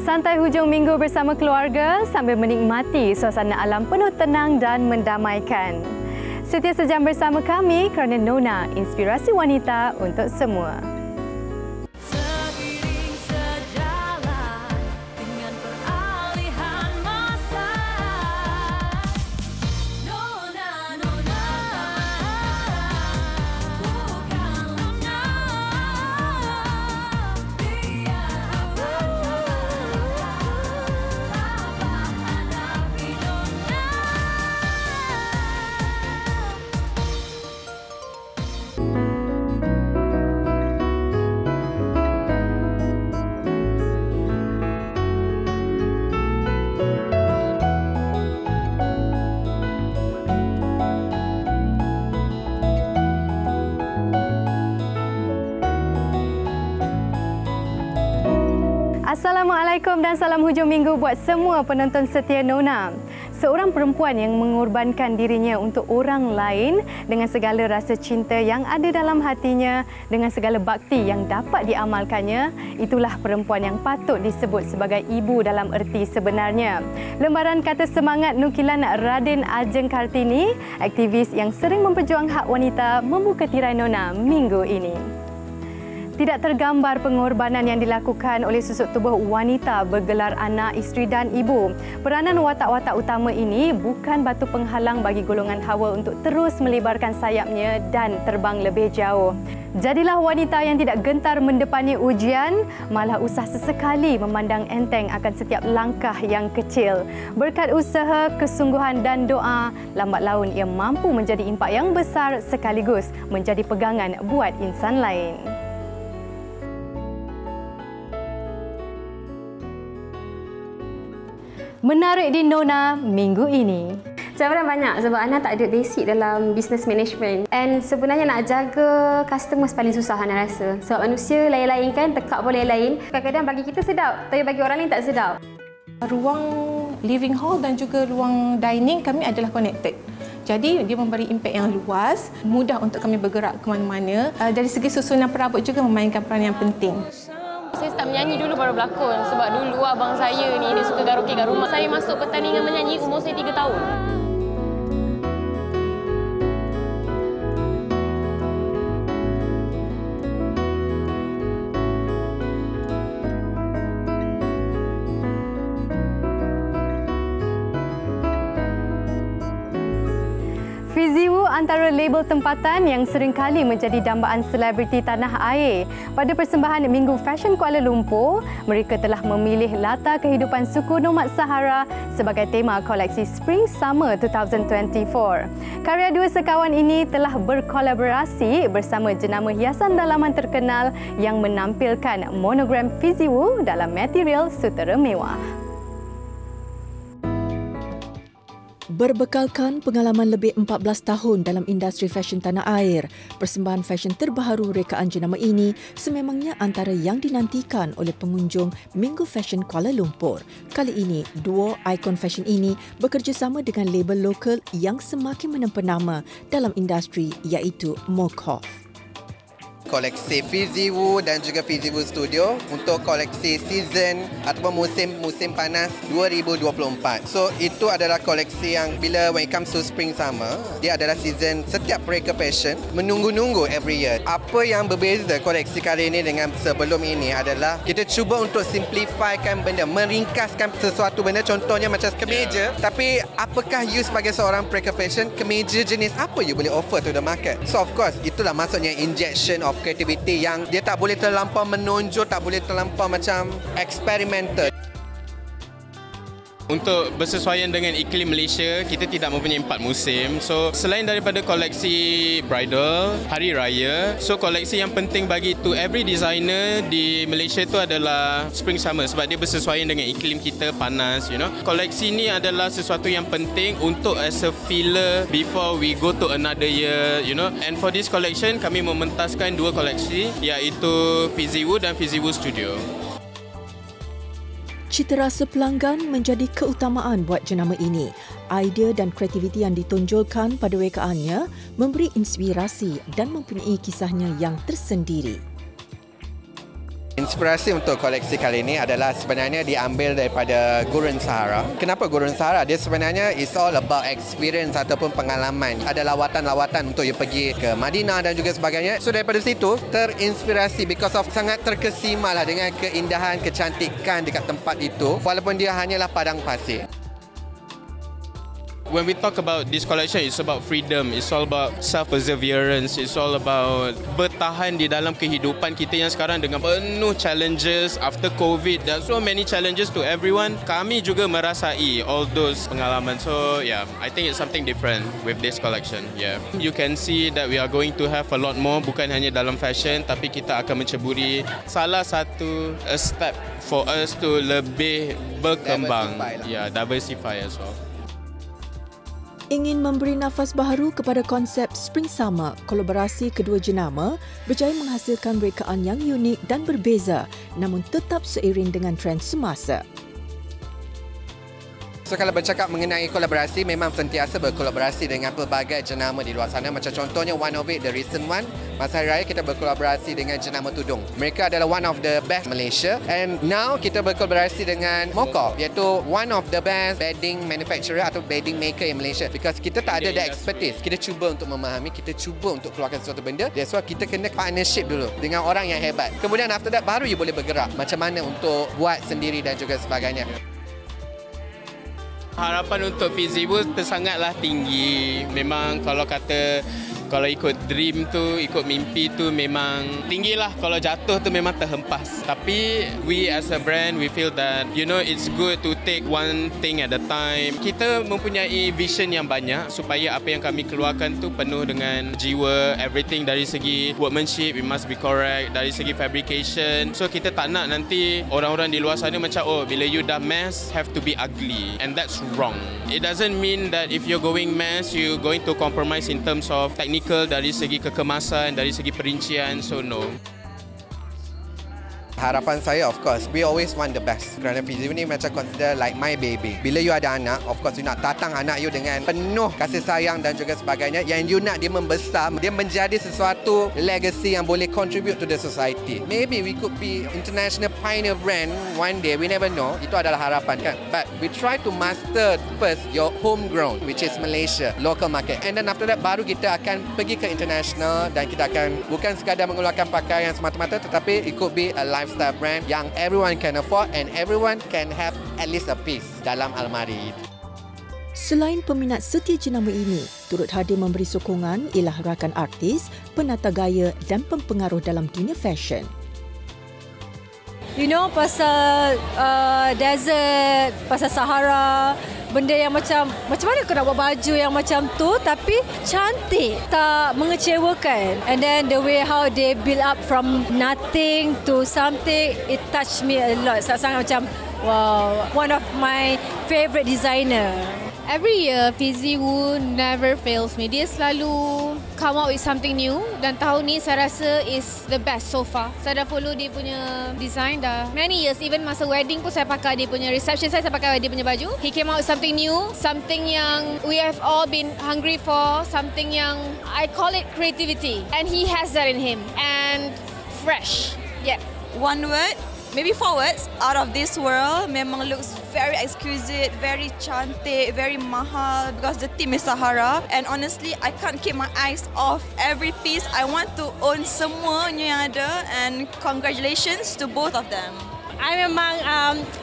Santai hujung minggu bersama keluarga sambil menikmati suasana alam penuh tenang dan mendamaikan. Setia sejam bersama kami kerana Nona, inspirasi wanita untuk semua. Assalamualaikum dan salam hujung minggu buat semua penonton setia Nona. Seorang perempuan yang mengorbankan dirinya untuk orang lain dengan segala rasa cinta yang ada dalam hatinya, dengan segala bakti yang dapat diamalkannya, itulah perempuan yang patut disebut sebagai ibu dalam erti sebenarnya. Lembaran kata semangat nukilan Raden Ajeng Kartini, aktivis yang sering memperjuang hak wanita, membuka tirai Nona minggu ini. Tidak tergambar pengorbanan yang dilakukan oleh susuk tubuh wanita bergelar anak, isteri dan ibu. Peranan watak-watak utama ini bukan batu penghalang bagi golongan Hawa untuk terus melebarkan sayapnya dan terbang lebih jauh. Jadilah wanita yang tidak gentar mendepani ujian, malah usah sesekali memandang enteng akan setiap langkah yang kecil. Berkat usaha, kesungguhan dan doa, lambat laun ia mampu menjadi impak yang besar sekaligus menjadi pegangan buat insan lain. Menarik di Nona minggu ini. Cabaran banyak sebab Ana tak ada basic dalam business management. And sebenarnya nak jaga customer paling susah Ana rasa. Sebab manusia lain-lain kan, tekak pun lain-lain. Kadang-kadang bagi kita sedap, tapi bagi orang lain tak sedap. Ruang living hall dan juga ruang dining kami adalah connected. Jadi dia memberi impak yang luas, mudah untuk kami bergerak ke mana-mana. Dari segi susunan perabot juga memainkan peran yang penting. Saya start menyanyi dulu baru berlakon sebab dulu abang saya ni dia suka karaoke kat rumah. Saya masuk pertandingan menyanyi umur saya 3 tahun. Fiziwu antara label tempatan yang seringkali menjadi dambaan selebriti tanah air. Pada persembahan Minggu Fashion Kuala Lumpur, mereka telah memilih latar kehidupan suku nomad Sahara sebagai tema koleksi Spring Summer 2024. Karya dua sekawan ini telah berkolaborasi bersama jenama hiasan dalaman terkenal yang menampilkan monogram Fiziwu dalam material sutera mewah. Berbekalkan pengalaman lebih 14 tahun dalam industri fashion tanah air, persembahan fashion terbaharu rekaan jenama ini sememangnya antara yang dinantikan oleh pengunjung Minggu Fashion Kuala Lumpur. Kali ini, duo ikon fashion ini bekerjasama dengan label lokal yang semakin menempena dalam industri iaitu Mokov. Koleksi Fiziwu dan juga Fiziwu Studio untuk koleksi season ataupun musim panas 2024. So itu adalah koleksi yang bila when it comes to spring summer, dia adalah season setiap mereka fashion menunggu-nunggu every year. Apa yang berbeza koleksi kali ini dengan sebelum ini adalah kita cuba untuk simplifykan benda, meringkaskan sesuatu benda, contohnya macam kemeja, tapi apakah you sebagai seorang mereka fashion, kemeja jenis apa you boleh offer to the market? So of course itulah maksudnya injection of kreativiti yang dia tak boleh terlampau menonjol, tak boleh terlampau macam eksperimental. Untuk bersesuaian dengan iklim Malaysia, kita tidak mempunyai 4 musim. So, selain daripada koleksi bridal, hari raya, so koleksi yang penting bagi to every designer di Malaysia itu adalah spring summer sebab dia bersesuaian dengan iklim kita panas, you know. Koleksi ini adalah sesuatu yang penting untuk as a filler before we go to another year, you know. And for this collection, kami mementaskan 2 koleksi iaitu Fiziwu dan Fiziwu Studio. Cita rasa pelanggan menjadi keutamaan buat jenama ini. Idea dan kreativiti yang ditonjolkan pada rekaannya memberi inspirasi dan mempunyai kisahnya yang tersendiri. Inspirasi untuk koleksi kali ini adalah sebenarnya diambil daripada Gurun Sahara. Kenapa Gurun Sahara? Dia sebenarnya is all about experience ataupun pengalaman. Ada lawatan-lawatan untuk you pergi ke Madinah dan juga sebagainya. So daripada situ terinspirasi because of sangat terkesima lah dengan keindahan, kecantikan dekat tempat itu walaupun dia hanyalah padang pasir. When we talk about this collection, it's about freedom. It's all about self-perseverance. It's all about bertahan di dalam kehidupan kita yang sekarang dengan penuh challenges after COVID. There are so many challenges to everyone. Kami juga merasai all those pengalaman. So yeah, I think it's something different with this collection. Yeah, you can see that we are going to have a lot more. Bukan hanya dalam fashion, tapi kita akan menceburi salah satu step for us to lebih berkembang. Diversify as well. Ingin memberi nafas baharu kepada konsep Spring Summer, kolaborasi kedua jenama berjaya menghasilkan rekaan yang unik dan berbeza namun tetap seiring dengan trend semasa. So kalau bercakap mengenai kolaborasi, memang sentiasa berkolaborasi dengan pelbagai jenama di luar sana. Macam contohnya one of it, the recent one, masa Hari Raya kita berkolaborasi dengan jenama tudung. Mereka adalah one of the best Malaysia. And now kita berkolaborasi dengan Mokop, iaitu one of the best bedding manufacturer atau bedding maker in Malaysia. Because kita tak ada the expertise. Kita cuba untuk memahami, kita cuba untuk keluarkan sesuatu benda. That's why kita kena partnership dulu dengan orang yang hebat. Kemudian after that, baru you boleh bergerak. Macam mana untuk buat sendiri dan juga sebagainya. Harapan untuk Fizibu sangatlah tinggi. Memang kalau ikut dream tu, ikut mimpi tu memang tinggilah. Kalau jatuh tu memang terhempas. Tapi we as a brand, we feel that it's good to take one thing at a time. Kita mempunyai vision yang banyak supaya apa yang kami keluarkan tu penuh dengan jiwa. Everything dari segi workmanship, it must be correct. Dari segi fabrication. So kita tak nak nanti orang-orang di luar sana macam, oh bila you dah mass, have to be ugly. And that's wrong. It doesn't mean that if you're going mass, you're going to compromise in terms of technical, dari segi kekemasan, dari segi perincian, so no. Harapan saya, of course, we always want the best. Kerana Fizibu ni macam consider like my baby. Bila you ada anak, of course you nak tatang anak you dengan penuh kasih sayang dan juga sebagainya. Yang you nak dia membesar, dia menjadi sesuatu legacy yang boleh contribute to the society. Maybe we could be international pioneer brand one day, we never know. Itu adalah harapan kan. But we try to master first your homegrown, which is Malaysia, local market. And then after that, baru kita akan pergi ke international dan kita akan bukan sekadar mengeluarkan pakaian semata-mata, tetapi it could be a lifestyle brand yang everyone can afford and everyone can have at least a piece dalam almari. Selain peminat setia jenama ini, turut hadir memberi sokongan ialah rakan artis, penata gaya dan pempengaruh dalam dunia fashion. Pasal desert, pasal Sahara, benda yang macam mana kau nak buat baju yang macam tu tapi cantik, tak mengecewakan. And then the way how they build up from nothing to something, it touched me a lot. Sangat macam wow, one of my favorite designer. Every year, Fizibu never fails me. Dia selalu come out with something new dan tahun ni saya rasa is the best so far. Saya dah follow dia punya design dah many years. Even masa wedding pun saya pakai dia punya reception, saya pakai dia punya baju. He came out with something new, something yang we have all been hungry for, something yang I call it creativity. And he has that in him. And fresh. Yeah. One word, maybe 4 words, out of this world. Memang looks very exquisite, very cantik, very mahal because the theme is Sahara. And honestly, I can't keep my eyes off every piece. I want to own semuanya yang ada. And congratulations to both of them. I memang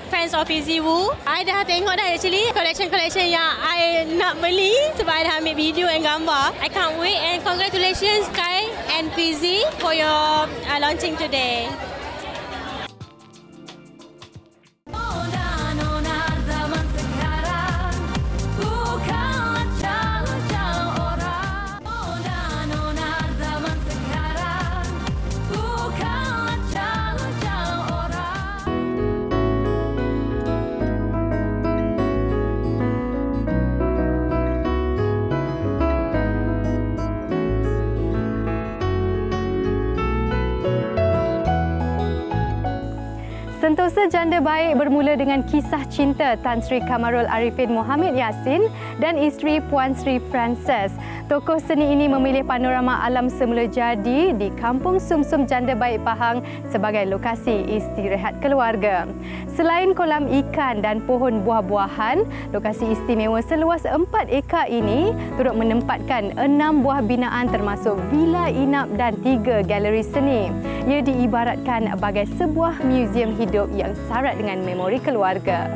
fans of Fizibu. I dah tengok dah actually collection yang I nak beli sebab I dah ambil video dan gambar. I can't wait and congratulations Sky and Fizi for your launching today. Selesa Janda Baik bermula dengan kisah cinta Tan Sri Kamarul Arifin Mohamed Yassin dan isteri Puan Sri Frances. Tokoh seni ini memilih panorama alam semula jadi di Kampung Sumsum Janda Baik Pahang sebagai lokasi istirahat keluarga. Selain kolam ikan dan pohon buah-buahan, lokasi istimewa seluas 4 ekar ini turut menempatkan 6 buah binaan termasuk vila inap dan 3 galeri seni. Ia diibaratkan sebagai sebuah muzium hidup yang syarat dengan memori keluarga.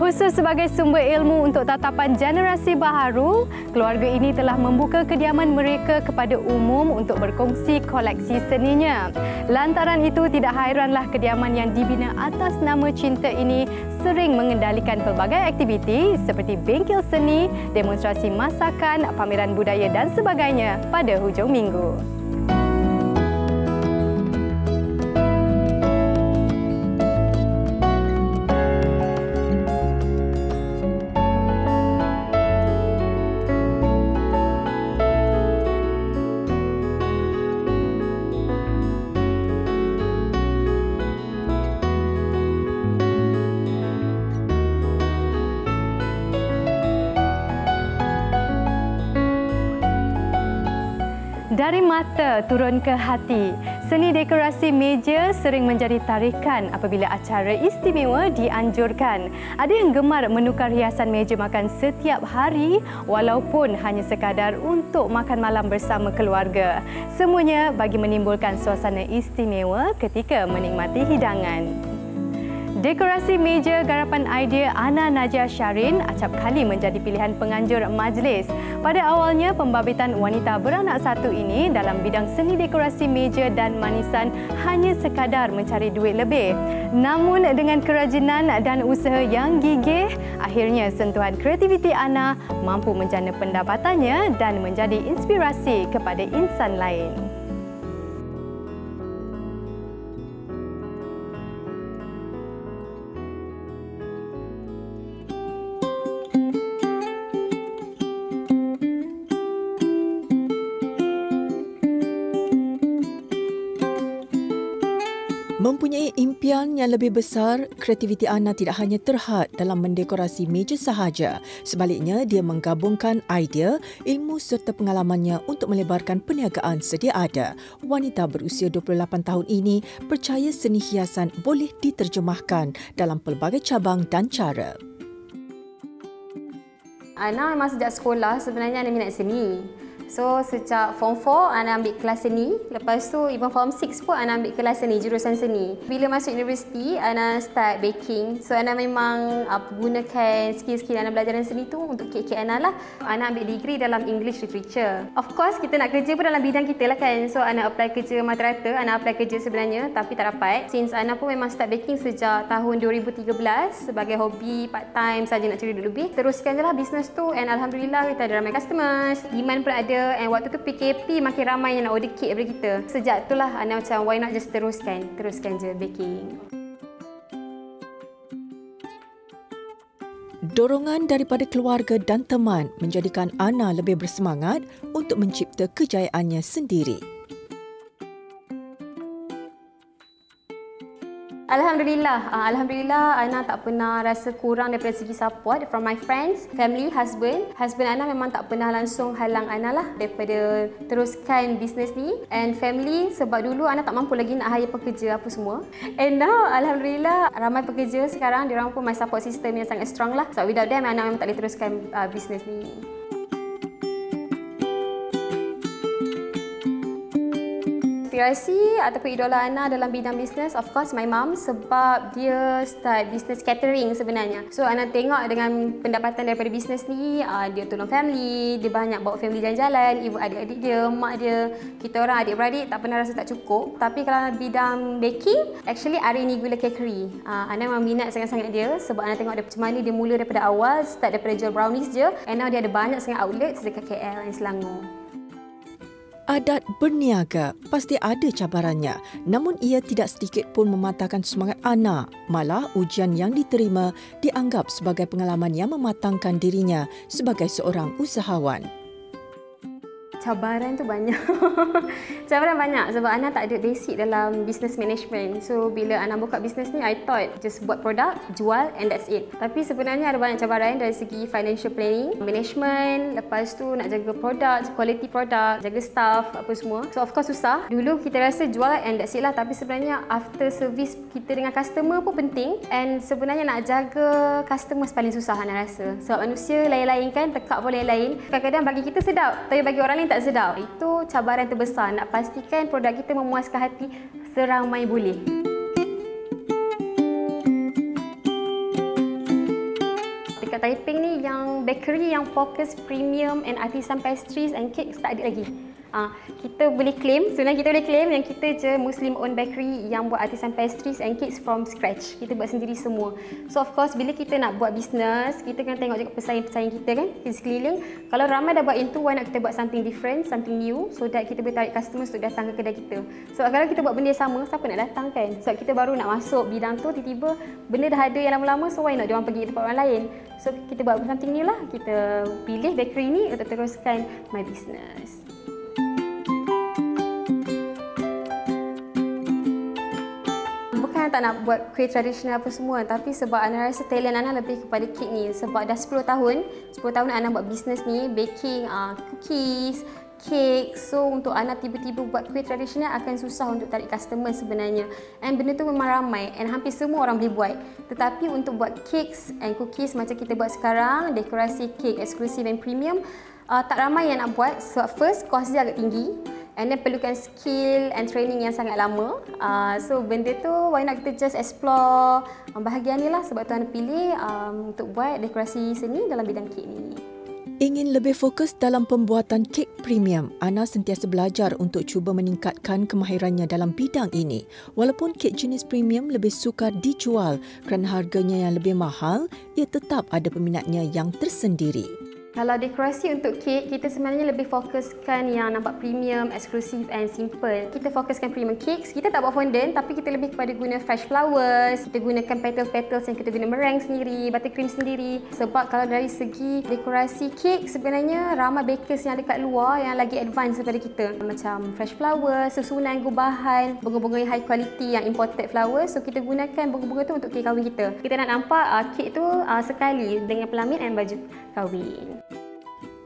Khusus sebagai sumber ilmu untuk tatapan generasi baharu, keluarga ini telah membuka kediaman mereka kepada umum untuk berkongsi koleksi seninya. Lantaran itu, tidak hairanlah kediaman yang dibina atas nama cinta ini sering mengendalikan pelbagai aktiviti seperti bengkel seni, demonstrasi masakan, pameran budaya dan sebagainya pada hujung minggu. Dari mata turun ke hati, seni dekorasi meja sering menjadi tarikan apabila acara istimewa dianjurkan. Ada yang gemar menukar hiasan meja makan setiap hari walaupun hanya sekadar untuk makan malam bersama keluarga. Semuanya bagi menimbulkan suasana istimewa ketika menikmati hidangan. Dekorasi meja garapan idea Ana Najia Syarin acap kali menjadi pilihan penganjur majlis. Pada awalnya, pembabitan wanita beranak satu ini dalam bidang seni dekorasi meja dan manisan hanya sekadar mencari duit lebih. Namun dengan kerajinan dan usaha yang gigih, akhirnya sentuhan kreativiti Ana mampu menjana pendapatannya dan menjadi inspirasi kepada insan lain. Mempunyai impian yang lebih besar, kreativiti Ana tidak hanya terhad dalam mendekorasi meja sahaja. Sebaliknya, dia menggabungkan idea, ilmu serta pengalamannya untuk melebarkan perniagaan sedia ada. Wanita berusia 28 tahun ini percaya seni hiasan boleh diterjemahkan dalam pelbagai cabang dan cara. Ana memang sejak sekolah sebenarnya Ana minat seni. So, sejak Form 4, Ana ambil kelas seni. Lepas tu, even Form 6 pun Ana ambil kelas seni, jurusan seni. Bila masuk universiti, Ana start baking. So, Ana memang gunakan skill-skill Ana belajar dalam seni tu untuk kek-kek Ana lah. Ana ambil degree dalam English Literature. Of course, kita nak kerja pun dalam bidang kita lah kan. So, Ana apply kerja mata-rata. Ana apply kerja sebenarnya tapi tak dapat. Since Ana pun memang start baking sejak tahun 2013 sebagai hobi part-time saja nak cari duit lebih. Teruskan je lah bisnes tu and Alhamdulillah kita ada ramai customers. Demand pun ada. And waktu tu PKP makin ramai yang nak order kek daripada kita. Sejak itulah Ana macam why not just teruskan je baking. Dorongan daripada keluarga dan teman menjadikan Ana lebih bersemangat untuk mencipta kejayaannya sendiri. Alhamdulillah Ana tak pernah rasa kurang daripada segi support from my friends, family, husband. Husband Ana memang tak pernah langsung halang Ana lah daripada teruskan bisnes ni. And family, sebab dulu Ana tak mampu lagi nak hire pekerja apa semua. And now Alhamdulillah ramai pekerja sekarang, diorang pun my support system yang sangat strong lah. So without them Ana memang tak boleh teruskan bisnes ni. Inspirasi ataupun idola Ana dalam bidang bisnes, of course my mom, sebab dia start bisnes catering sebenarnya. So Ana tengok dengan pendapatan daripada bisnes ni, dia tolong family, dia banyak bawa family jalan-jalan, ibu adik-adik dia, mak dia, kita orang adik-beradik tak pernah rasa tak cukup. Tapi kalau bidang baking, actually Arini Gula Cakery. Ana memang minat sangat-sangat dia sebab Ana tengok dia macam mana dia mula daripada awal, start daripada jual brownies je, and now dia ada banyak sangat outlet dekat KL dan Selangor. Adat berniaga pasti ada cabarannya, namun ia tidak sedikit pun mematahkan semangat Ana. Malah ujian yang diterima dianggap sebagai pengalaman yang mematangkan dirinya sebagai seorang usahawan. Cabaran tu banyak. Cabaran banyak sebab Ana tak ada basic dalam business management. So bila Ana buka bisnes ni, I thought just buat produk, jual and that's it. Tapi sebenarnya ada banyak cabaran dari segi financial planning, management, lepas tu nak jaga produk, quality produk, jaga staff, apa semua. So of course susah. Dulu kita rasa jual and that's it lah, tapi sebenarnya after service kita dengan customer pun penting, and sebenarnya nak jaga customer paling susah Ana rasa. Sebab manusia lain-lain kan, tekak pun lain-lain. Kadang-kadang bagi kita sedap, tapi bagi orang lain tak sedap. Itu cabaran terbesar, nak pastikan produk kita memuaskan hati seramai boleh. Dekat Taiping ni, yang bakery yang fokus premium and artisan pastries and cakes tak ada lagi. Kita boleh claim, sebenarnya kita boleh claim yang kita je Muslim owned bakery yang buat artisan pastries and cakes from scratch. Kita buat sendiri semua. So of course bila kita nak buat bisnes, kita kena tengok juga pesaing-pesaing kita kan di sekeliling. Kalau ramai dah buat itu, why nak kita buat something different, something new, so that kita boleh tarik customers untuk datang ke kedai kita. So kalau kita buat benda yang sama, siapa nak datang kan? Sebab kita baru nak masuk bidang tu, tiba-tiba benda dah ada yang lama-lama, so why not diorang pergi ke tempat orang lain? So kita buat something new lah. Kita pilih bakery ni untuk teruskan my business. Tak nak buat kuih tradisional apa semua, tapi sebab Ana rasa talent Ana lebih kepada kek ni. Sebab dah 10 tahun Ana buat bisnes ni, baking cookies, cake. So untuk Ana tiba-tiba buat kuih tradisional akan susah untuk tarik customer sebenarnya. And benda tu memang ramai and hampir semua orang boleh buat. Tetapi untuk buat cakes and cookies macam kita buat sekarang, dekorasi cake eksklusif dan premium, tak ramai yang nak buat. Sebab first, cost dia agak tinggi. And then perlukan skill and training yang sangat lama. So benda tu why not kita just explore bahagian ni lah. Sebab tu Ana pilih untuk buat dekorasi seni dalam bidang kek ni. Ingin lebih fokus dalam pembuatan kek premium, Ana sentiasa belajar untuk cuba meningkatkan kemahirannya dalam bidang ini. Walaupun kek jenis premium lebih sukar dijual kerana harganya yang lebih mahal, ia tetap ada peminatnya yang tersendiri. Kalau dekorasi untuk kek, kita sebenarnya lebih fokuskan yang nampak premium, eksklusif and simple. Kita fokuskan premium cakes. Kita tak buat fondant, tapi kita lebih kepada guna fresh flowers. Kita gunakan petals-petals yang kita guna meringue sendiri, buttercream sendiri. Sebab kalau dari segi dekorasi kek, sebenarnya ramai bakers yang dekat luar yang lagi advance daripada kita. Macam fresh flowers, susunan gubahan, bunga-bunga yang high quality, yang imported flowers. So kita gunakan bunga-bunga tu untuk kek kahwin kita. Kita nak nampak kek tu sekali dengan pelamin dan baju kahwin.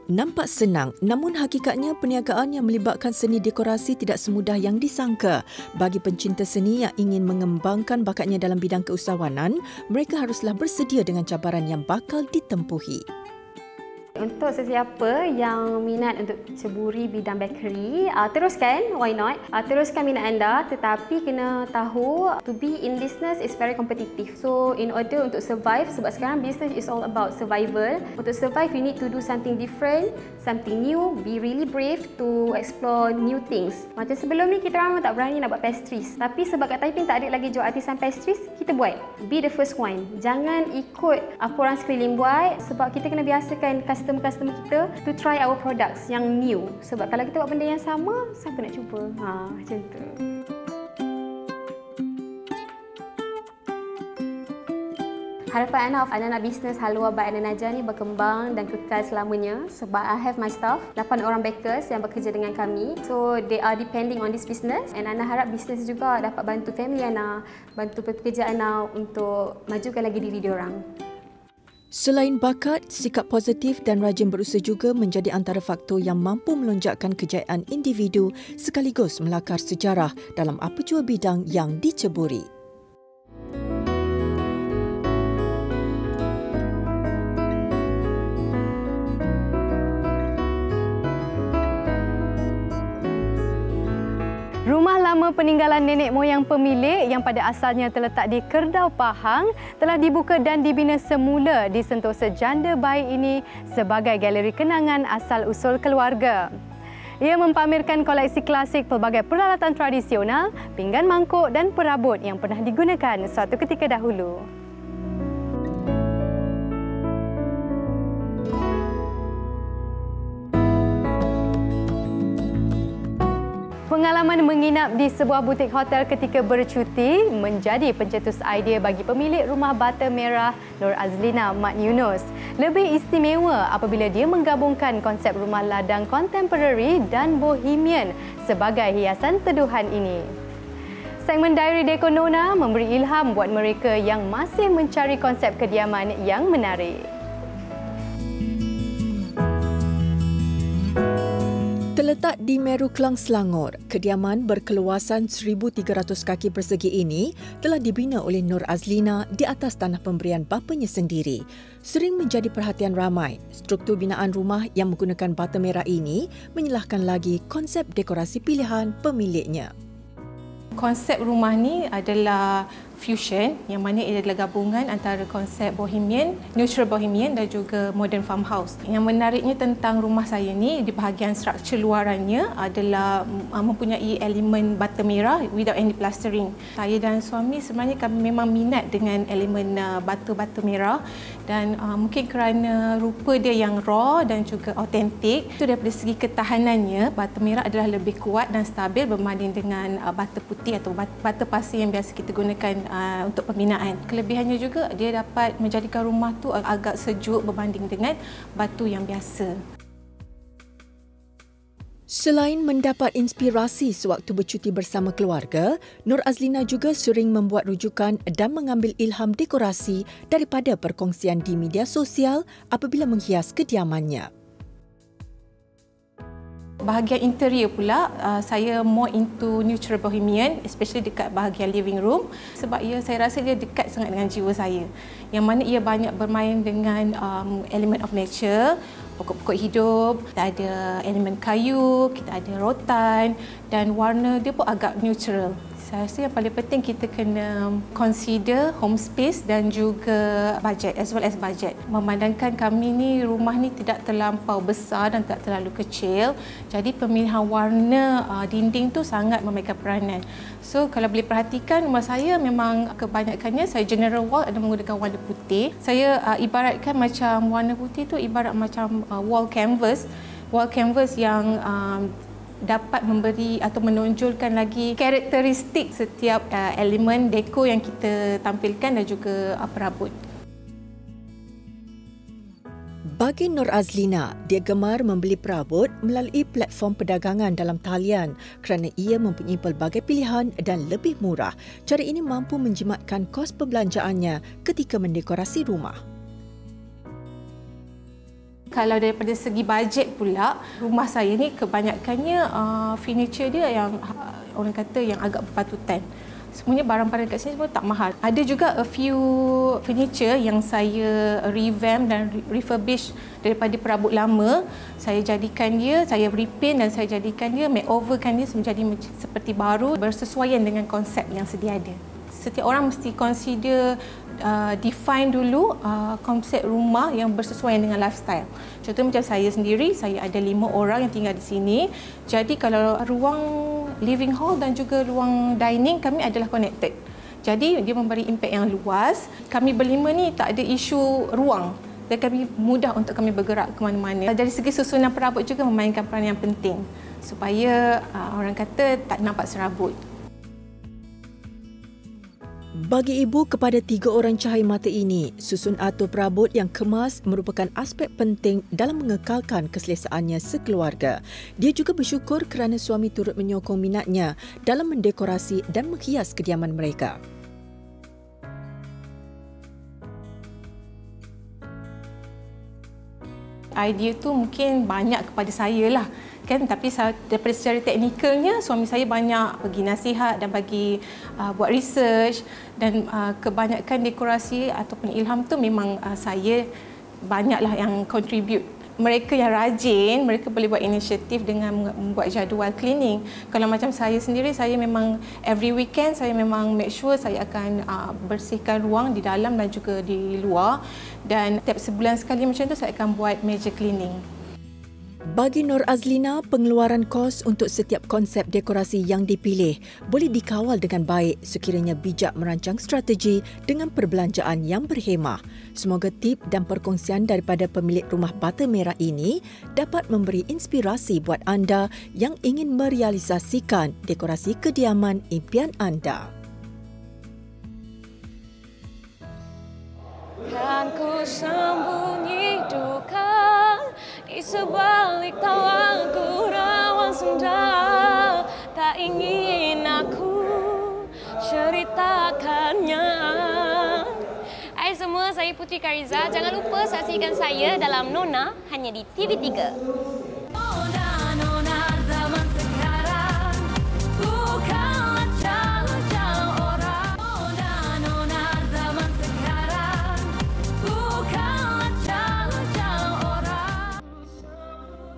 Nampak senang, namun hakikatnya perniagaan yang melibatkan seni dekorasi tidak semudah yang disangka. Bagi pencinta seni yang ingin mengembangkan bakatnya dalam bidang keusahawanan, mereka haruslah bersedia dengan cabaran yang bakal ditempuhi. Untuk sesiapa yang minat untuk ceburi bidang bakery, teruskan, why not? Teruskan minat anda, tetapi kena tahu to be in business is very competitive. So in order untuk survive, sebab sekarang business is all about survival. Untuk survive, you need to do something different, something new, be really brave to explore new things. Macam sebelum ni kita orang tak berani nak buat pastries. Tapi sebab kat Taiping tak ada lagi jual artisan pastries, kita buat. Be the first one. Jangan ikut apa orang sekeliling buat, sebab kita kena biasakan customer kita to try our products yang new. Sebab kalau kita buat benda yang sama, siapa nak cuba? Macam tu. Harapan Ana nak bisnes Halwa by Ana Najah ni berkembang dan kekal selamanya sebab I have my staff, 8 orang bakers yang bekerja dengan kami. So they are depending on this business and Ana harap bisnes juga dapat bantu family Ana, bantu pekerja Ana untuk majukan lagi diri diorang. Selain bakat, sikap positif dan rajin berusaha juga menjadi antara faktor yang mampu melonjakkan kejayaan individu sekaligus melakar sejarah dalam apa jua bidang yang diceburi. Rumah lama peninggalan nenek moyang pemilik yang pada asalnya terletak di Kerdau Pahang telah dibuka dan dibina semula di Sentosa Janda Baik ini sebagai galeri kenangan asal-usul keluarga. Ia mempamerkan koleksi klasik pelbagai peralatan tradisional, pinggan mangkuk dan perabot yang pernah digunakan suatu ketika dahulu. Pengalaman menginap di sebuah butik hotel ketika bercuti menjadi pencetus idea bagi pemilik rumah bata merah Nur Azlina Mat Yunus. Lebih istimewa apabila dia menggabungkan konsep rumah ladang kontemporari dan bohemian sebagai hiasan teduhan ini. Segmen Diary Deco Nona memberi ilham buat mereka yang masih mencari konsep kediaman yang menarik. Terletak di Meru Klang, Selangor, kediaman berkeluasan 1,300 kaki persegi ini telah dibina oleh Nur Azlina di atas tanah pemberian bapanya sendiri. Sering menjadi perhatian ramai, struktur binaan rumah yang menggunakan bata merah ini menyelahkan lagi konsep dekorasi pilihan pemiliknya. Konsep rumah ni adalah fusion, yang mana ia adalah gabungan antara konsep bohemian, neutral bohemian dan juga modern farmhouse. Yang menariknya tentang rumah saya ni, di bahagian struktur luarannya adalah mempunyai elemen bata merah without any plastering. Saya dan suami sebenarnya kami memang minat dengan elemen bata-bata merah dan mungkin kerana rupa dia yang raw dan juga autentik, itu daripada segi ketahanannya, bata merah adalah lebih kuat dan stabil berbanding dengan bata putih atau bata pasir yang biasa kita gunakan untuk pembinaan. Kelebihannya juga dia dapat menjadikan rumah tu agak sejuk berbanding dengan batu yang biasa. Selain mendapat inspirasi sewaktu bercuti bersama keluarga, Nur Azlina juga sering membuat rujukan dan mengambil ilham dekorasi daripada perkongsian di media sosial apabila menghias kediamannya. Bahagian interior pula, saya more into neutral bohemian, especially dekat bahagian living room, sebab saya rasa dia dekat sangat dengan jiwa saya. Yang mana ia banyak bermain dengan element of nature, pokok-pokok hidup, kita ada elemen kayu, kita ada rotan dan warna dia pun agak neutral. Saya rasa yang paling penting kita kena consider home space dan juga budget, as well as budget. Memandangkan kami ni, rumah ni tidak terlampau besar dan tak terlalu kecil. Jadi pemilihan warna dinding tu sangat memegang peranan. So kalau boleh perhatikan, rumah saya memang kebanyakannya saya general wall ada menggunakan warna putih. Saya ibaratkan macam warna putih tu ibarat macam wall canvas yang dapat memberi atau menonjolkan lagi karakteristik setiap elemen deko yang kita tampilkan dan juga perabot. Bagi Nur Azlina, dia gemar membeli perabot melalui platform perdagangan dalam talian kerana ia mempunyai pelbagai pilihan dan lebih murah. Cara ini mampu menjimatkan kos perbelanjaannya ketika mendekorasi rumah. Kalau daripada segi bajet pula, rumah saya ni kebanyakannya furniture dia yang orang kata yang agak berpatutan. Semuanya barang-barang kat sini semua tak mahal. Ada juga a few furniture yang saya revamp dan refurbish daripada perabot lama. Saya jadikan dia, saya repaint dan saya jadikan dia, makeoverkan dia menjadi seperti baru, bersesuaian dengan konsep yang sedia ada. Setiap orang mesti consider define dulu konsep rumah yang bersesuaian dengan lifestyle. Contoh macam saya sendiri, saya ada 5 orang yang tinggal di sini. Jadi kalau ruang living hall dan juga ruang dining kami adalah connected. Jadi dia memberi impak yang luas. Kami berlima ni tak ada isu ruang dan kami mudah untuk kami bergerak ke mana-mana. Dari segi susunan perabot juga memainkan peranan yang penting supaya orang kata tak nampak serabut. Bagi ibu kepada 3 orang cahaya mata ini, susun atur perabot yang kemas merupakan aspek penting dalam mengekalkan keselesaannya sekeluarga. Dia juga bersyukur kerana suami turut menyokong minatnya dalam mendekorasi dan menghias kediaman mereka. Idea tu mungkin banyak kepada saya lah. Tapi daripada secara teknikalnya suami saya banyak bagi nasihat dan bagi buat research dan kebanyakan dekorasi ataupun ilham tu memang saya banyaklah yang contribute. Mereka yang rajin, mereka boleh buat inisiatif dengan membuat jadual cleaning. Kalau macam saya sendiri, saya memang every weekend saya memang make sure saya akan bersihkan ruang di dalam dan juga di luar, dan setiap sebulan sekali macam tu saya akan buat major cleaning. Bagi Nur Azlina, pengeluaran kos untuk setiap konsep dekorasi yang dipilih boleh dikawal dengan baik sekiranya bijak merancang strategi dengan perbelanjaan yang berhemah. Semoga tip dan perkongsian daripada pemilik rumah bata merah ini dapat memberi inspirasi buat anda yang ingin merealisasikan dekorasi kediaman impian anda. Kan ku sembunyi duka di sebalik tawaku rawan senda, tak ingin aku ceritakannya. Hai semua, saya Putri Kariza. Jangan lupa saksikan saya dalam Nona hanya di TV3.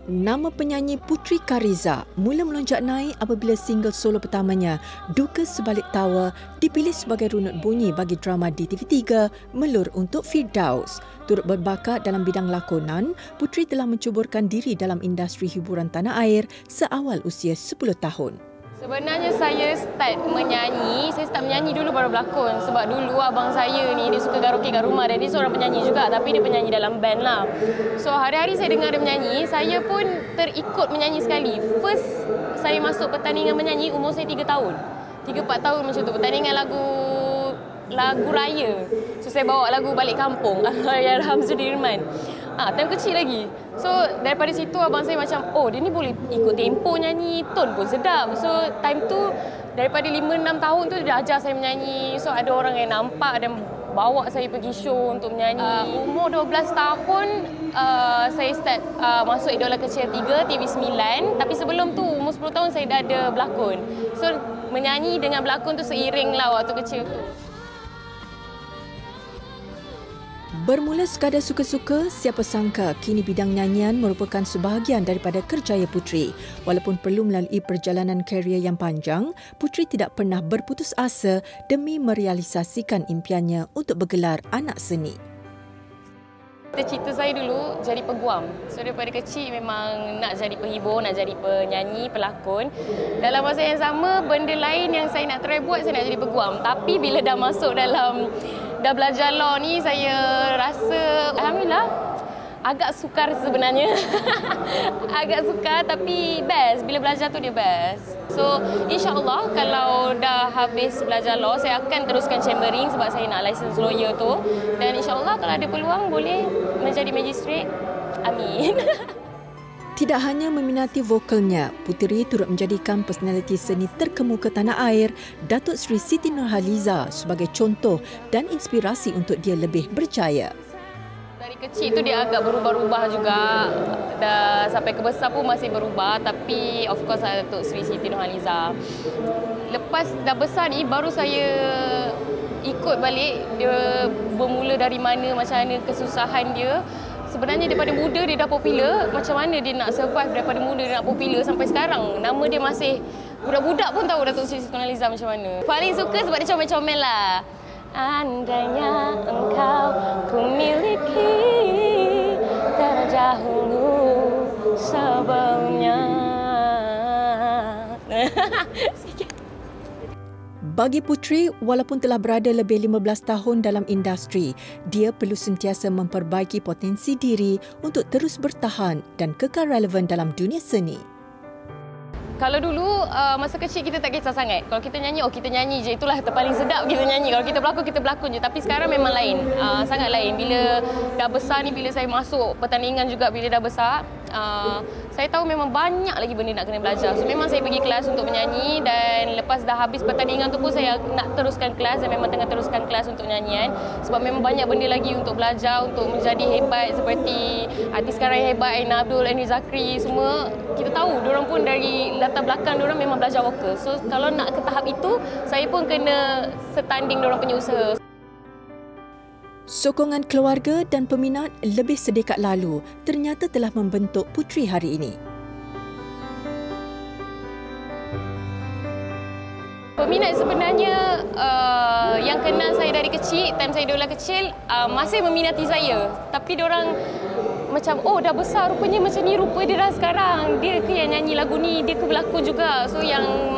Nama penyanyi Putri Kariza mula melonjak naik apabila single solo pertamanya, Duka Sebalik Tawa, dipilih sebagai runut bunyi bagi drama di TV3, Melur untuk Firdaus. Turut berbakat dalam bidang lakonan, Putri telah mencuburkan diri dalam industri hiburan tanah air seawal usia 10 tahun. Sebenarnya saya start menyanyi dulu baru berlakon. Sebab dulu abang saya ni dia suka karaoke kat rumah dan dia seorang penyanyi juga, tapi dia penyanyi dalam band lah. So hari-hari saya dengar dia menyanyi, saya pun terikut menyanyi sekali. First saya masuk pertandingan menyanyi umur saya 3 tahun. 3-4 tahun macam tu, pertandingan lagu raya. So saya bawa lagu Balik Kampung Allahyarham Sudirman. Time kecil lagi. So daripada situ abang saya macam, oh dia ni boleh ikut tempo nyanyi, tone pun sedap. So time tu daripada 5-6 tahun tu dia ajar saya menyanyi. So ada orang yang nampak dan bawa saya pergi show untuk menyanyi. Umur 12 tahun saya start masuk Idola Kecil 3 TV9. Tapi sebelum tu umur 10 tahun saya dah ada berlakon. So menyanyi dengan berlakon tu seiring lah waktu kecil tu. Bermula sekadar suka-suka, siapa sangka kini bidang nyanyian merupakan sebahagian daripada kerjaya Putri. Walaupun perlu melalui perjalanan karier yang panjang, Putri tidak pernah berputus asa demi merealisasikan impiannya untuk bergelar anak seni. Cita-cita saya dulu jadi peguam. So daripada kecil memang nak jadi penghibur, nak jadi penyanyi, pelakon. Dalam masa yang sama, benda lain yang saya nak try buat, saya nak jadi peguam. Tapi bila dah masuk dah belajar law ni, saya rasa alhamdulillah agak sukar sebenarnya. Agak sukar tapi best. Bila belajar tu dia best. So insya-Allah kalau dah habis belajar law, saya akan teruskan chambering sebab saya nak license lawyer tu. Dan insya-Allah kalau ada peluang boleh menjadi magistrate. Amin. Tidak hanya meminati vokalnya, Puteri turut menjadikan personaliti seni terkemuka tanah air, Datuk Seri Siti Nurhaliza, sebagai contoh dan inspirasi untuk dia lebih berjaya. Dari kecil tu dia agak berubah-ubah juga. Dah sampai ke besar pun masih berubah, tapi of course Datuk Seri Siti Nurhaliza. Lepas dah besar ni baru saya ikut balik dia bermula dari mana, macam mana kesusahan dia. Sebenarnya daripada muda dia dah popular, macam mana dia nak survive daripada muda dia nak popular sampai sekarang. Nama dia masih, budak-budak pun tahu Datuk Seri Siti Nurhaliza macam mana. Paling suka sebab dia comel-comel lah. Andainya engkau ku miliki terdahulu sebelumnya. Bagi Putri, walaupun telah berada lebih 15 tahun dalam industri, dia perlu sentiasa memperbaiki potensi diri untuk terus bertahan dan kekal relevan dalam dunia seni. Kalau dulu masa kecil kita tak kisah sangat. Kalau kita nyanyi, kita nyanyi je. Itulah paling sedap kita nyanyi. Kalau kita berlakon je. Tapi sekarang memang lain. Sangat lain. Bila dah besar ni, bila saya masuk pertandingan juga bila dah besar, saya tahu memang banyak lagi benda nak kena belajar. So memang saya pergi kelas untuk menyanyi dan lepas dah habis pertandingan tu pun saya nak teruskan kelas dan memang tengah teruskan kelas untuk nyanyian. Sebab memang banyak benda lagi untuk belajar, untuk menjadi hebat seperti artis sekarang yang hebat, Aina Abdul, Annie Zakri, semua kita tahu diorang pun dari latar belakang diorang memang belajar vokal. So kalau nak ke tahap itu, saya pun kena setanding diorang punya usaha. Sokongan keluarga dan peminat lebih sedekat lalu ternyata telah membentuk Putri hari ini. Peminat sebenarnya yang kenal saya dari kecil, time saya Idola Kecil, masih meminati saya. Tapi diorang macam dah besar rupanya macam ni rupa dia dah sekarang. Dia ke yang nyanyi lagu ni, dia ke berlakon juga. So yang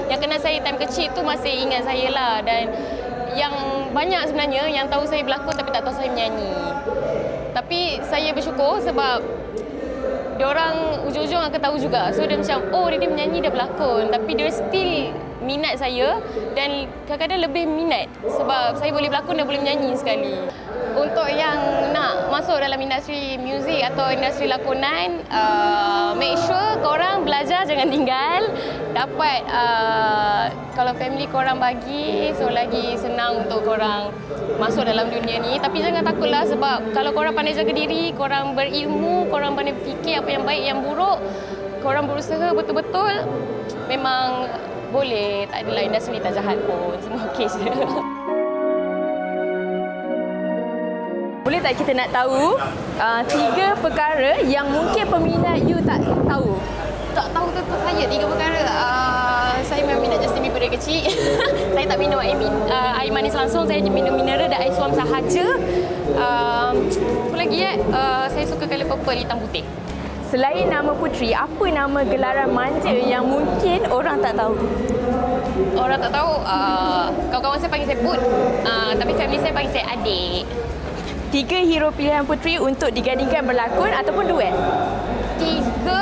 yang kenal saya time kecil tu masih ingat saya lah. Dan yang banyak sebenarnya yang tahu saya berlakon tapi tak tahu saya menyanyi. Tapi saya bersyukur sebab diorang ujung-ujung akan tahu juga. So dia macam, dia menyanyi, dia berlakon. Tapi dia still minat saya dan kadang-kadang lebih minat sebab saya boleh berlakon dan boleh menyanyi sekali. Untuk yang nak masuk dalam industri muzik atau industri lakonan, make sure korang belajar, jangan tinggal. Dapat, kalau family korang bagi, so lagi senang untuk korang masuk dalam dunia ni. Tapi jangan takutlah sebab kalau korang pandai jaga diri, korang berilmu, korang pandai fikir apa yang baik, yang buruk, korang berusaha betul-betul, memang boleh. Tak adalah industri tak jahat pun, semua okey je. Boleh tak kita nak tahu 3 perkara yang mungkin peminat you tak tahu? Tak tahu tentang saya 3 perkara. Saya memang minat Justin Bieber dari kecil. Saya tak minum air manis langsung, saya minum mineral dan air suam sahaja. Apa lagi saya suka colour purple, hitam putih. Selain nama Puteri, apa nama gelaran manja yang mungkin orang tak tahu? Orang tak tahu, kawan-kawan saya panggil saya Put, tapi family saya panggil saya adik. 3 hero pilihan Puteri untuk digandingkan berlakon ataupun duet? 3,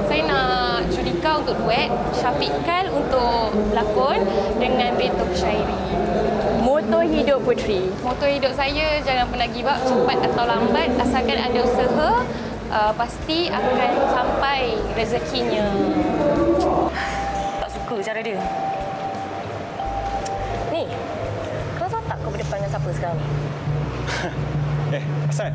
saya nak Judika untuk duet, Syafiq Kal untuk berlakon dengan Beto Pesyairi. Moto hidup Puteri? Moto hidup saya, jangan pernah give up, cepat atau lambat, asalkan ada usaha, pasti akan sampai rezekinya. Tak suka cara dia. Ni, kau tahu tak kau berdepan dengan siapa sekarang ni? Hasan.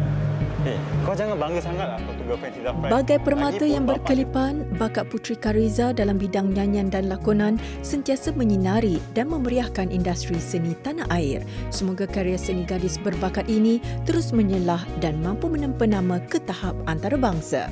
Kau jangan bangga sangatlah kau tu girlfriend Tiza Fry. Bagai permata yang berkelipan, bakat Puteri Kariza dalam bidang nyanyian dan lakonan sentiasa menyinari dan memeriahkan industri seni tanah air. Semoga karya seni gadis berbakat ini terus menyelah dan mampu menempa nama ke tahap antarabangsa.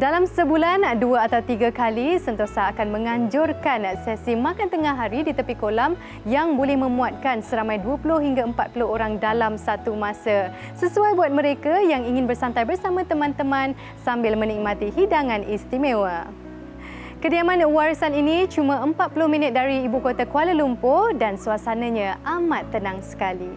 Dalam sebulan, 2 atau 3 kali, Sentosa akan menganjurkan sesi makan tengah hari di tepi kolam yang boleh memuatkan seramai 20 hingga 40 orang dalam satu masa. Sesuai buat mereka yang ingin bersantai bersama teman-teman sambil menikmati hidangan istimewa. Kediaman warisan ini cuma 40 minit dari ibu kota Kuala Lumpur dan suasananya amat tenang sekali.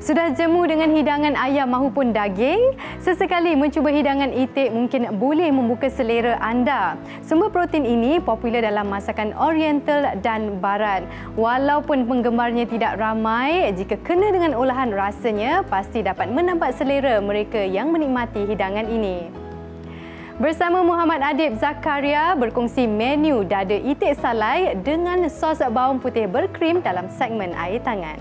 Sudah jemu dengan hidangan ayam mahupun daging? Sesekali mencuba hidangan itik mungkin boleh membuka selera anda. Sumber protein ini popular dalam masakan Oriental dan Barat. Walaupun penggemarnya tidak ramai, jika kena dengan olahan rasanya, pasti dapat menambah selera mereka yang menikmati hidangan ini. Bersama Muhammad Adib Zakaria berkongsi menu dada itik salai dengan sos bawang putih berkrim dalam segmen Air Tangan.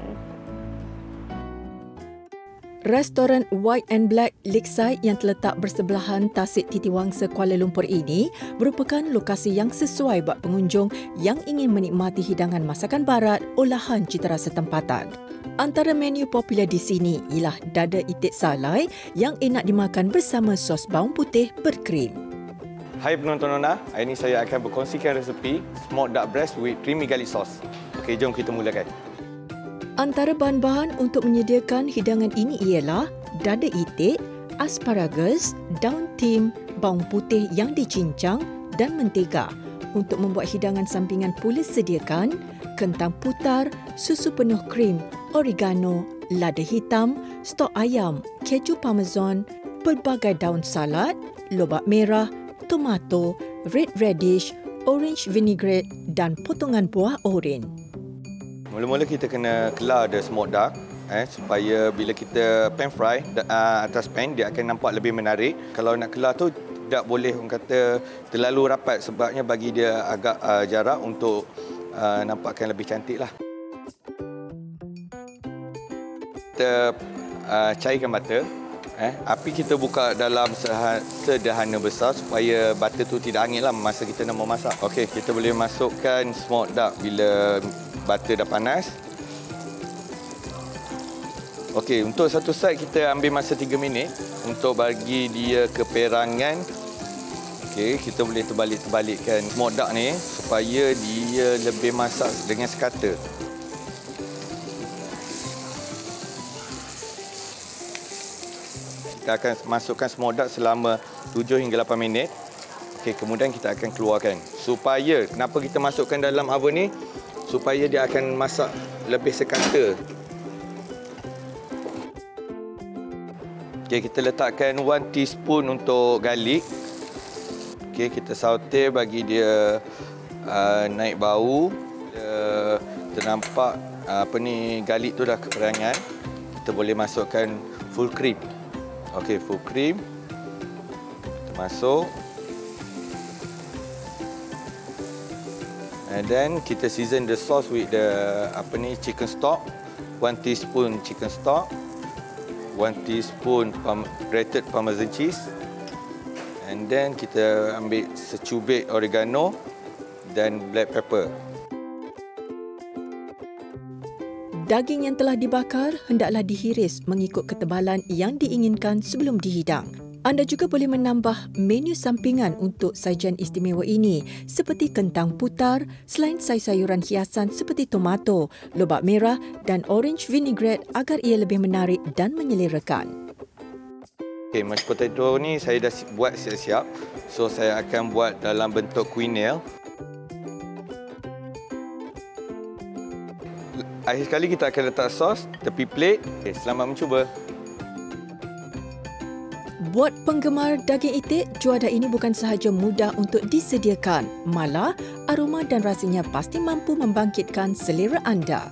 Restoran White and Black Lakeside yang terletak bersebelahan Tasik Titiwangsa Kuala Lumpur ini merupakan lokasi yang sesuai buat pengunjung yang ingin menikmati hidangan masakan barat olahan citarasa tempatan. Antara menu popular di sini ialah dada itik salai yang enak dimakan bersama sos bawang putih berkrim. Hai penonton Nona, hari ini saya akan berkongsikan resepi smoked duck breast with creamy garlic sauce. Okey, jom kita mulakan. Antara bahan-bahan untuk menyediakan hidangan ini ialah dada itik, asparagus, daun tim, bawang putih yang dicincang dan mentega. Untuk membuat hidangan sampingan pula sediakan kentang putar, susu penuh krim, oregano, lada hitam, stok ayam, keju parmesan, pelbagai daun salad, lobak merah, tomato, red radish, orange vinaigrette dan potongan buah oren. Mula-mula kita kena kelar the smoked duck supaya bila kita pan fry atas pan dia akan nampak lebih menarik. Kalau nak kelar tu tak boleh orang kata terlalu rapat sebabnya bagi dia agak jarak untuk nampakkan lebih cantik lah. Kita cairkan butter. Api kita buka dalam sederhana besar supaya butter tu tidak hangit lah masa kita nak memasak. Okey, kita boleh masukkan smoked duck bila butter dah panas. Okey, untuk satu side kita ambil masa 3 minit untuk bagi dia keperangan. Okey, kita boleh terbalik-terbalikkan smoke duck ni supaya dia lebih masak dengan sekata. Kita akan masukkan smoke duck selama 7 hingga 8 minit. Okey, kemudian kita akan keluarkan. Supaya, kenapa kita masukkan dalam oven ni? Supaya dia akan masak lebih sekata. Okey, kita letakkan 1 teaspoon untuk garlic. Okey, kita saute bagi dia naik bau. Kita nampak garlic tu dah keperangan. Kita boleh masukkan full cream. Okey, full cream. Kita masuk. And then kita season the sauce with the chicken stock. 1 teaspoon chicken stock. 1 teaspoon grated parmesan cheese. And then kita ambil secubit oregano dan black pepper. Daging yang telah dibakar hendaklah dihiris mengikut ketebalan yang diinginkan sebelum dihidang. Anda juga boleh menambah menu sampingan untuk sajian istimewa ini seperti kentang putar selain sayur-sayuran hiasan seperti tomato, lobak merah dan orange vinaigrette agar ia lebih menarik dan menyelerakan. Okay, mashed potato ni saya dah buat siap-siap. So saya akan buat dalam bentuk quenelle. Akhir sekali kita akan letak sos tepi plate. Okay, selamat mencuba. Buat penggemar daging itik, juada ini bukan sahaja mudah untuk disediakan, malah aroma dan rasanya pasti mampu membangkitkan selera anda.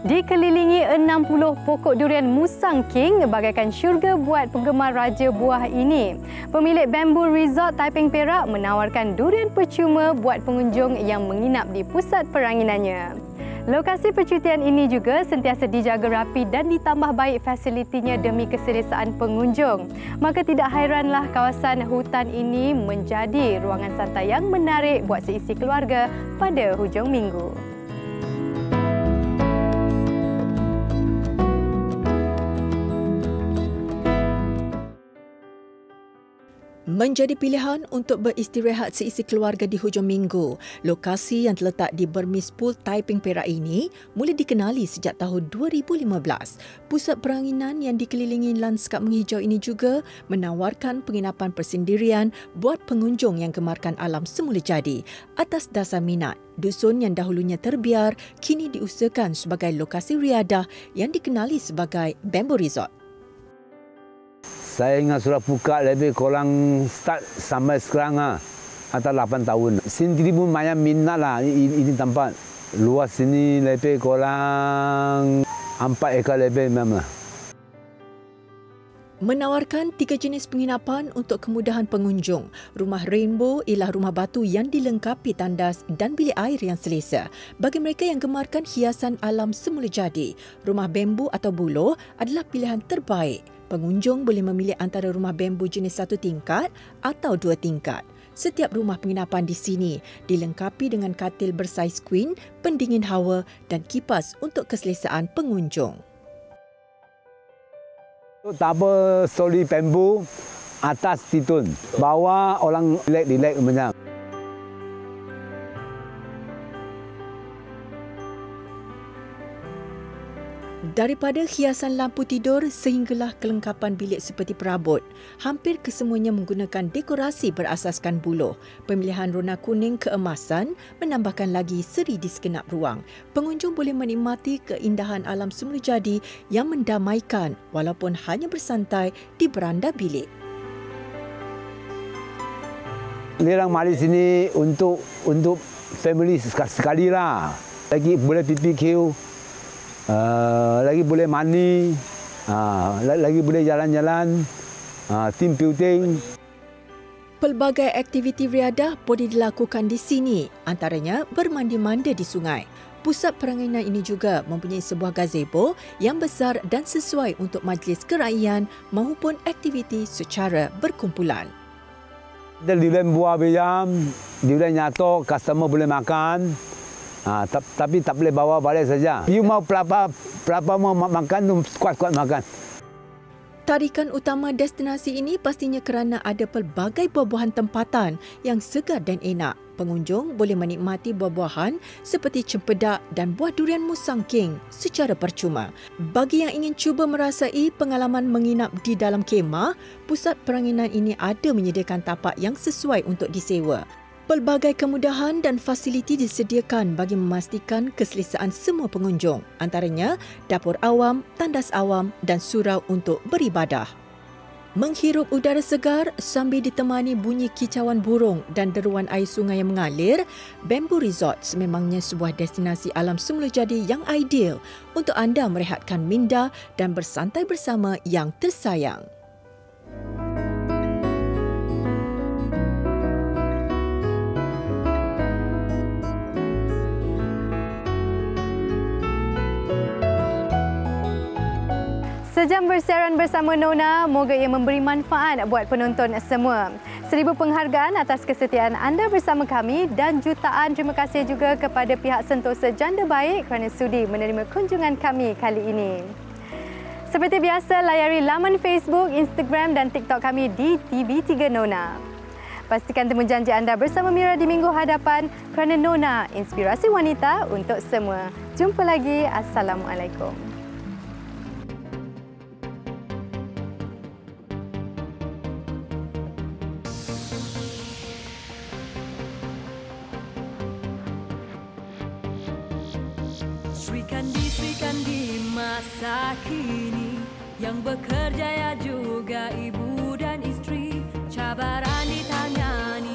Dikelilingi 60 pokok durian Musang King bagaikan syurga buat penggemar raja buah ini. Pemilik Bamboo Resort Taiping Perak menawarkan durian percuma buat pengunjung yang menginap di pusat peranginannya. Lokasi percutian ini juga sentiasa dijaga rapi dan ditambah baik fasilitinya demi keselesaan pengunjung. Maka tidak hairanlah kawasan hutan ini menjadi ruangan santai yang menarik buat seisi keluarga pada hujung minggu. Menjadi pilihan untuk beristirahat seisi keluarga di hujung minggu. Lokasi yang terletak di Burmese Pool Taiping Perak ini mula dikenali sejak tahun 2015. Pusat peranginan yang dikelilingi lanskap menghijau ini juga menawarkan penginapan persendirian buat pengunjung yang gemarkan alam semula jadi. Atas dasar minat, dusun yang dahulunya terbiar kini diusahakan sebagai lokasi riadah yang dikenali sebagai Bamboo Resort. Saya ingat sudah buka lebih kurang start sampai sekarang atau 8 tahun. Sendiri pun banyak minat lah ini tempat. Luas sini lebih kurang 4 ekar lebih memang. Menawarkan 3 jenis penginapan untuk kemudahan pengunjung. Rumah Rainbow ialah rumah batu yang dilengkapi tandas dan bilik air yang selesa. Bagi mereka yang gemarkan hiasan alam semula jadi, rumah bambu atau buloh adalah pilihan terbaik. Pengunjung boleh memilih antara rumah bambu jenis 1 tingkat atau 2 tingkat. Setiap rumah penginapan di sini dilengkapi dengan katil bersaiz queen, pendingin hawa dan kipas untuk keselesaan pengunjung. Tak apa, stoli bambu, atas titun. Bawah orang relax macam. Daripada hiasan lampu tidur sehinggalah kelengkapan bilik seperti perabot, hampir kesemuanya menggunakan dekorasi berasaskan buloh. Pemilihan rona kuning keemasan menambahkan lagi seri di segenap ruang. Pengunjung boleh menikmati keindahan alam semula jadi yang mendamaikan walaupun hanya bersantai di beranda bilik. Lerang mari sini untuk family sekali lah. Lagi boleh PPQ, lagi boleh mandi, lagi boleh jalan-jalan, team building. Pelbagai aktiviti riadah boleh dilakukan di sini, antaranya bermandi-mandi di sungai. Pusat perangainan ini juga mempunyai sebuah gazebo yang besar dan sesuai untuk majlis keraian maupun aktiviti secara berkumpulan. Durian buah bejam, durian nyatok, customer boleh makan. Tapi tak boleh bawa balik saja. You mau pelapa mau makan, kuat-kuat makan. Tarikan utama destinasi ini pastinya kerana ada pelbagai buah-buahan tempatan yang segar dan enak. Pengunjung boleh menikmati buah-buahan seperti cempedak dan buah durian musangking secara percuma. Bagi yang ingin cuba merasai pengalaman menginap di dalam kemah, pusat perangainan ini ada menyediakan tapak yang sesuai untuk disewa. Pelbagai kemudahan dan fasiliti disediakan bagi memastikan keselesaan semua pengunjung, antaranya dapur awam, tandas awam dan surau untuk beribadah. Menghirup udara segar sambil ditemani bunyi kicauan burung dan deruan air sungai yang mengalir, Bamboo Resort sememangnya sebuah destinasi alam semula jadi yang ideal untuk anda merehatkan minda dan bersantai bersama yang tersayang. Sejam bersiaran bersama Nona, moga ia memberi manfaat buat penonton semua. 1000 penghargaan atas kesetiaan anda bersama kami dan jutaan terima kasih juga kepada pihak Sentosa Janda Baik kerana sudi menerima kunjungan kami kali ini. Seperti biasa, layari laman Facebook, Instagram dan TikTok kami di TV3 Nona. Pastikan temu janji anda bersama Mira di minggu hadapan kerana Nona, inspirasi wanita untuk semua. Jumpa lagi. Assalamualaikum. Sri Kandi masa kini yang bekerja ya juga ibu dan istri, cabaran ditangani